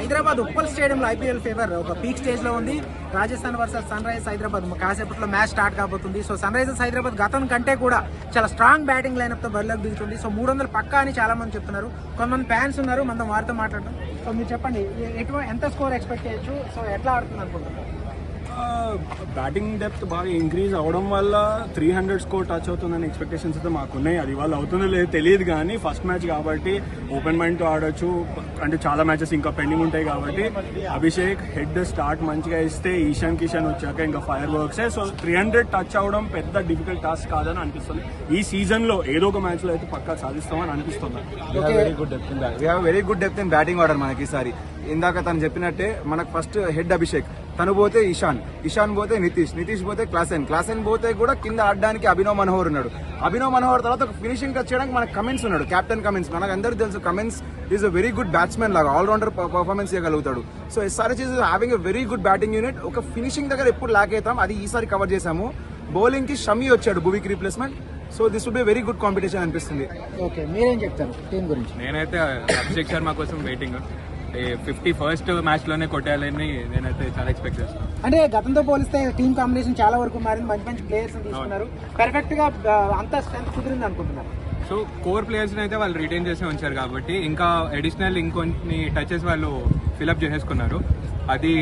హైదరాబాద్ ఉప్పల్ స్టేడియంలో IPL fever ఒక peak stage లో ఉంది. Rajasthan versus Sunrisers Hyderabad కాసేపట్లో మ్యాచ్ స్టార్ట్ కాబోతుంది. సో సన్ రైజర్స్ హైదరాబాద్ గతం కంటే కూడా చాలా స్ట్రాంగ్ బ్యాటింగ్ లైనప్ తో బరిలోకి దిగుతుంది. సో 300 పక్కా అని చాలా మంది చెప్తున్నారు. కొంతమంది ఫ్యాన్స్ ఉన్నారు, మనం వారితో మాట్లాడడం. సో మీరు చెప్పండి, ఎంత స్కోర్ ఎక్స్పెక్ట్ చేయొచ్చు? సో ఎట్లా ఆడుతుంది అనుకుంటున్నారు? బ్యాటింగ్ డెప్త్ బాగా ఇంక్రీజ్ అవడం వల్ల 300 స్కోర్ టచ్ అవుతుందని ఎక్స్పెక్టేషన్స్ అయితే మాకున్నాయి. అది వాళ్ళు అవుతుందో లేదో తెలియదు, కానీ ఫస్ట్ మ్యాచ్ కాబట్టి ఓపెన్ మైండ్తో ఆడొచ్చు. అంటే చాలా మ్యాచెస్ ఇంకా పెండింగ్ ఉంటాయి కాబట్టి అభిషేక్ హెడ్ స్టార్ట్ మంచిగా ఇస్తే ఈశాన్ కిషన్ వచ్చాక ఇంకా ఫైర్ వర్క్సే. సో 300 టచ్ అవడం పెద్ద డిఫికల్ట్ టాస్క్ కాదని అనిపిస్తుంది. ఈ సీజన్ లో ఏదో ఒక మ్యాచ్ లో అయితే పక్కా సాధిస్తామని అనిపిస్తుంది. Very good depth in batting order మనకి ఈసారి. ఇందాక తను చెప్పినట్టే మనకు ఫస్ట్ హెడ్ అభిషేక్, తను పోతే ఇషాన్ పోతే నితీష్ పోతే క్లాసెన్ పోతే కూడా కింద ఆడడానికి అభినవ్ మనోహర్ ఉన్నాడు. అభినవ్ మనోహర్ తర్వాత ఒక ఫినిషింగ్ టచ్ చేయడానికి మనకు కమిన్స్ ఉన్నాడు, కెప్టెన్ కమిన్స్. మనకు అందరికీ తెలుసు Cummins is a very good batsmen లాగా ఆల్రౌండర్ పర్ఫార్మెన్స్ చేయగలుగుతాడు. So SRH is having a very good batting unit. ఒక ఫినిషింగ్ దగ్గర ఎప్పుడు లాక్ అవుతాం, అది ఈసారి కవర్ చేశాము. బౌలింగ్ కి షమి వచ్చాడు, భువికి replacement. So this would be very good competition అనిపిస్తుంది. ఓకే, మీరేం చెప్తారు టీం గురించి? నేనైతే అభిషేక్ శర్మ కోసం వెయిటింగ్. 51st మ్యాచ్ లోనే కొట్టాలని నేనైతే చాలా ఎక్స్పెక్ట్ చేస్తాను. అంటే గతంతో పోలిస్తే టీమ్ కాంబినేషన్ చాలా వరకు మారింది, మంచి ప్లేయర్స్ తీసుకున్నారు. పర్ఫెక్ట్ గా అంత స్ట్రెంత్ కుదిరింది అనుకుంటున్నారు. సో కోర్ ప్లేయర్స్ అయితే వాళ్ళు రిటైన్ చేసి ఉంచారు కాబట్టి ఇంకా అడిషనల్ ఇంకొన్ని టచెస్ వాళ్ళు ఫిల్అప్ చేసేసుకున్నారు. అది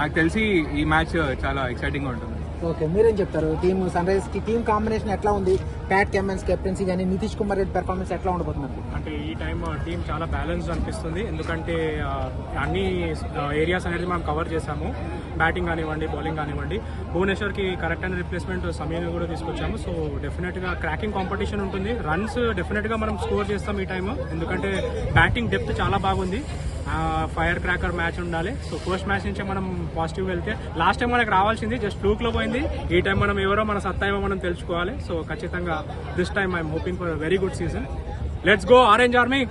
నాకు తెలిసి ఈ మ్యాచ్ చాలా ఎక్సైటింగ్ గా ఉంటుంది. ఓకే, మీరేం చెప్తారు? టీమ్ సన్ రైజర్స్ కి టీమ్ కాంబినేషన్ ఎట్లా ఉంది? ప్యాట్ కమిన్స్ కెప్టెన్సీ కానీ నితీష్ కుమార్ రెడ్డి పెర్ఫార్మెన్స్ ఎట్లా ఉండబోతున్నారు? అంటే ఈ టైం టీం చాలా బ్యాలెన్స్డ్ అనిపిస్తుంది. ఎందుకంటే అన్ని ఏరియాస్ అనేది మనం కవర్ చేసాము. బ్యాటింగ్ కానివ్వండి, బౌలింగ్ కానివ్వండి. భువనేశ్వర్కి కరెక్ట్ అయిన రిప్లేస్మెంట్ సమయాన్ని కూడా తీసుకొచ్చాము. సో డెఫినెట్గా క్రాకింగ్ కాంపిటీషన్ ఉంటుంది. రన్స్ డెఫినెట్గా మనం స్కోర్ చేస్తాం ఈ టైం, ఎందుకంటే బ్యాటింగ్ డెప్త్ చాలా బాగుంది. ఫైర్ క్రాకర్ మ్యాచ్ ఉండాలి. సో ఫస్ట్ మ్యాచ్ నుంచే మనం పాజిటివ్ వెళ్తే, లాస్ట్ టైం మనకు రావాల్సింది జస్ట్ ఫ్లూక్ లో పోయింది. ఈ టైం మనం ఎవరో మన సత్తా ఏమో మనం తెలుసుకోవాలి. సో ఖచ్చితంగా this time I'm hoping for very good season. Let's go orange army.